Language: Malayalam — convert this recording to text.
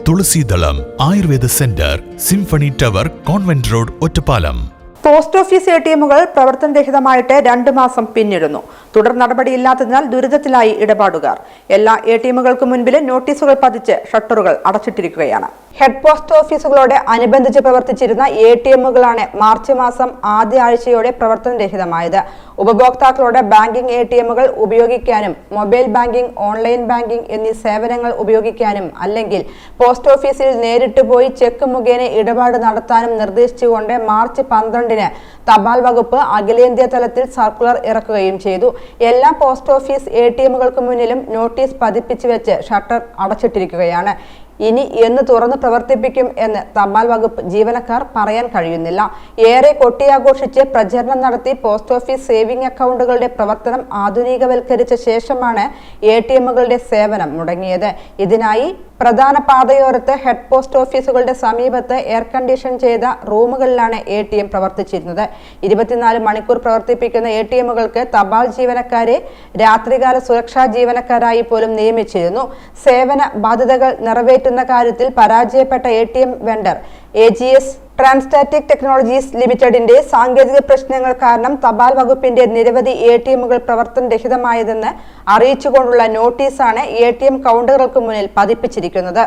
തുളസീദളം Ayurveda centre, symphony tower, convent road, Ottapalam. Post office ATM-കൾ പ്രവർത്തനരഹിതമായിട്ട് 2 മാസം പിന്നിടുന്നു. തുടർ നടപടിയില്ലാത്തതിനാൽ ദുരിതത്തിലായി ഇടപാടുകാർ. എല്ലാ ATM-കൾക്കും മുൻപിൽ നോട്ടീസുകൾ പതിച്ച് ഷട്ടറുകൾ അടച്ചിട്ടിരിക്കുകയാണ്. ഹെഡ് പോസ്റ്റ് ഓഫീസുകളോട് അനുബന്ധിച്ച് പ്രവർത്തിച്ചിരുന്ന ATM-കളാണ് മാർച്ച് മാസം ആദ്യ ആഴ്ചയോടെ പ്രവർത്തനരഹിതമായത്. ഉപഭോക്താക്കളോട് ബാങ്കിംഗ് ATM-കൾ ഉപയോഗിക്കാനും മൊബൈൽ ബാങ്കിംഗ്, ഓൺലൈൻ ബാങ്കിംഗ് എന്നീ സേവനങ്ങൾ ഉപയോഗിക്കാനും അല്ലെങ്കിൽ പോസ്റ്റ് ഓഫീസിൽ നേരിട്ട് പോയി ചെക്ക് മുഖേന ഇടപാട് നടത്താനും നിർദ്ദേശിച്ചുകൊണ്ട് മാർച്ച് 12-ന് തപാൽ വകുപ്പ് അഖിലേന്ത്യാ തലത്തിൽ സർക്കുലർ ഇറക്കുകയും ചെയ്തു. എല്ലാ പോസ്റ്റ് ഓഫീസ് ATM-കൾക്ക് മുന്നിലും നോട്ടീസ് പതിപ്പിച്ചു വെച്ച് ഷട്ടർ അടച്ചിട്ടിരിക്കുകയാണ്. ഇനി എന്ന് തുറന്ന് പ്രവർത്തിപ്പിക്കും എന്ന് തപാൽ വകുപ്പ് ജീവനക്കാർ പറയാൻ കഴിയുന്നില്ല. ഏറെ കൊട്ടിയാഘോഷിച്ച് പ്രചരണം നടത്തി പോസ്റ്റ് ഓഫീസ് സേവിംഗ് അക്കൗണ്ടുകളുടെ പ്രവർത്തനം ആധുനികവൽക്കരിച്ച ശേഷമാണ് ATM-കളുടെ സേവനം മുടങ്ങിയത്. ഇതിനായി പ്രധാന പാതയോരത്ത് ഹെഡ് പോസ്റ്റ് ഓഫീസുകളുടെ സമീപത്ത് എയർ കണ്ടീഷൻ ചെയ്ത റൂമുകളിലാണ് ATM പ്രവർത്തിച്ചിരുന്നത്. 24 മണിക്കൂർ പ്രവർത്തിപ്പിക്കുന്ന ATM-കൾക്ക് തപാൽ ജീവനക്കാരെ രാത്രികാല സുരക്ഷാ ജീവനക്കാരായി പോലും നിയമിച്ചിരുന്നു. സേവന ബാധ്യതകൾ നിറവേറ്റുന്ന കാര്യത്തിൽ പരാജയപ്പെട്ട ATM വെണ്ടർ AGS ട്രാൻസ്റ്റാറ്റിക് ടെക്നോളജീസ് ലിമിറ്റഡിന്റെ സാങ്കേതിക പ്രശ്നങ്ങൾ കാരണം തപാൽ വകുപ്പിന്റെ നിരവധി ATM-കൾ പ്രവർത്തനരഹിതമായതെന്ന് അറിയിച്ചുകൊണ്ടുള്ള നോട്ടീസാണ് ATM കൗണ്ടറുകൾക്ക് മുന്നിൽ പതിപ്പിച്ചിരിക്കുന്നത്.